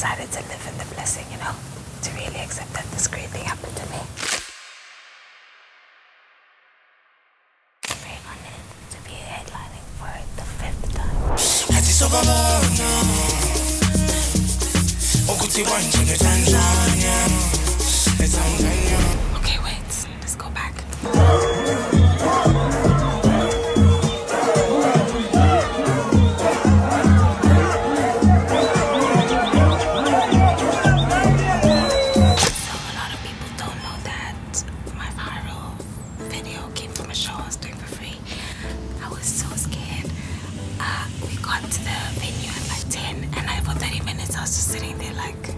decided to live in the blessing, to really accept that this great thing happened to me. Very honored to be headlining for the 5th time. Okay, wait, let's go back. Sitting there like,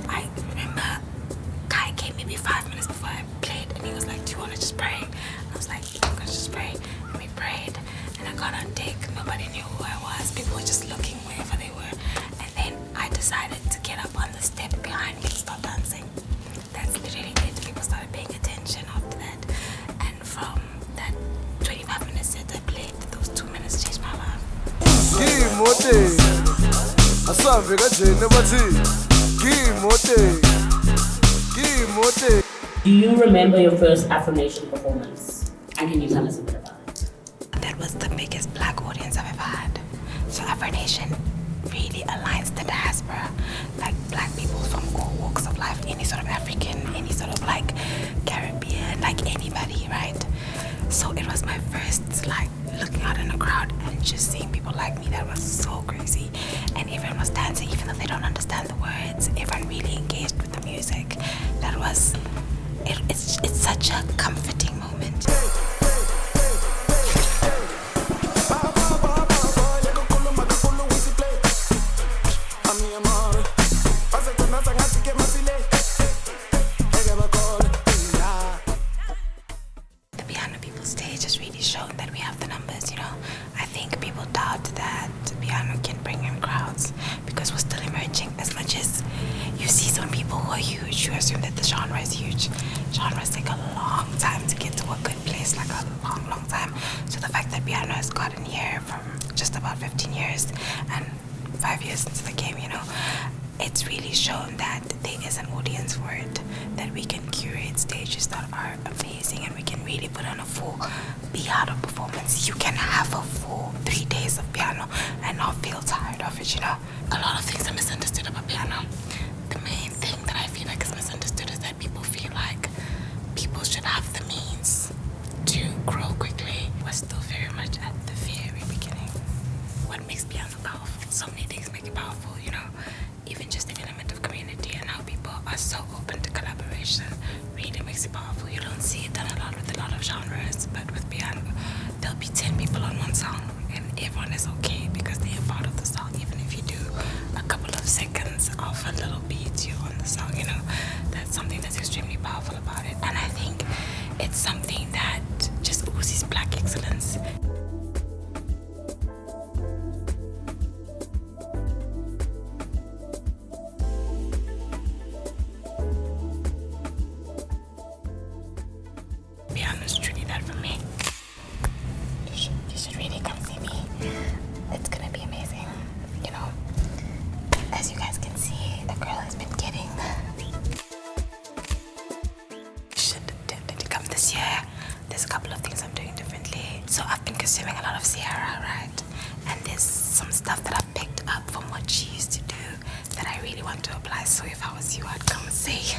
I remember Kai came maybe 5 minutes before I played and he was like, do you want to just pray? I was like, I'm going to just pray. And we prayed and I got on deck. Nobody knew who I was. People were just looking wherever they were. And then I decided to get up on the step behind me and start dancing. That's literally it. People started paying attention after that. And from that 25 minutes set I played, those 2 minutes changed my life. Do you remember your first Afro Nation performance? And can you tell us a bit about it? That was the biggest black audience I've ever had. So Afro Nation really aligns the diaspora, like black people from all walks of life, any sort of African, any sort of like Caribbean, like anybody, right? So it was my first looking out in a crowd and just seeing people like me. That was so crazy. And everyone was dancing even though they don't understand the words. Everyone really engaged with the music. That was, it's such a comforting moment. I think people doubt that piano can bring in crowds because we're still emerging. As much as you see some people who are huge, you assume that the genre is huge. Genres take a long time to get to a good place, like a long, long time. So the fact that piano has gotten here from just about 15 years and 5 years into the game, it's really shown that there is an audience for it, that we can curate stages that are amazing and we can really put on a full piano performance. You can have a full 3 days of piano and not feel tired of it, A lot of things are misunderstood about piano. The main thing that I feel like is misunderstood is that people feel like people should have the means to grow quickly. We're still very much at the very beginning. What makes piano powerful? So many things make it powerful, Even just the element of community and how people are so open to collaboration really makes it powerful. You don't see it done a lot with a lot of genres, but with piano, there'll be 10 people on one song and everyone is okay because they are part of the song. Even if you do a couple of seconds of a little beat, you're on the song, That's something that's extremely powerful about it. And I think it's something that just oozes black excellence. Piano's truly that for me. You should really come see me. It's gonna be amazing. As you guys can see, the girl has been getting. You should definitely come this year. There's a couple of things I'm doing differently. So I've been consuming a lot of Sierra, right? And there's some stuff that I've picked up from what she used to do that I really want to apply. So if I was you, I'd come and see,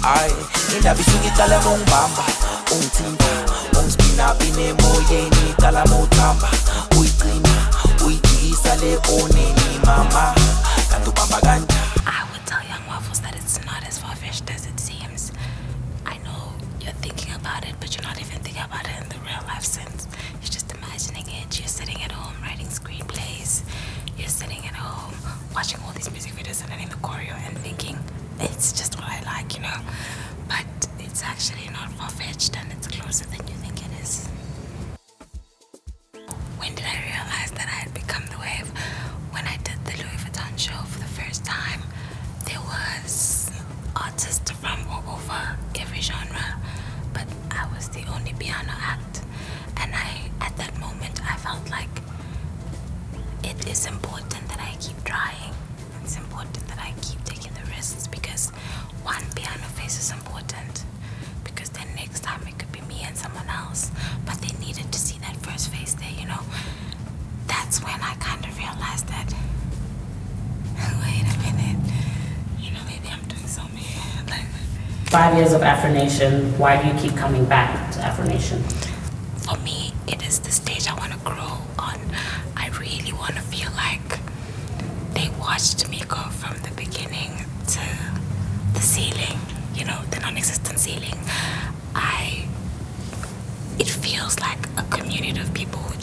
Ay, indabi sungitala mong bamba, ungtimba, ungspina pinemoyeni tala motamba, uitima, uitisa le oneni mama, kantu bamba ganja. I would tell young Waffles that it's not as far-fetched as it seems. I know you're thinking about it, but you're not even thinking about it in the real life sense. You're just imagining it. You're sitting at home writing screenplays. You're sitting at home watching all these music videos and learning the choreo and thinking, it's just what I like, But it's actually not far-fetched and it's closer than you think it is. When did I realize that I had become the wave? When I did the Louis Vuitton show for the first time, there was artists from all over every genre, but I was the only piano act. And at that moment, I felt it's important that I keep trying. It's important that I keep taking the risks because one piano face is important because then next time it could be me and someone else. But they needed to see that first face there, you know. That's when I kind of realized that, wait a minute, you know, maybe I'm doing something like 5 years of Afro Nation, why do you keep coming back to Afro Nation? for me, it is the stage I want to grow on. I really want to feel like they watched me go from the beginning to the ceiling, you know, the non-existent ceiling. It feels like a community of people who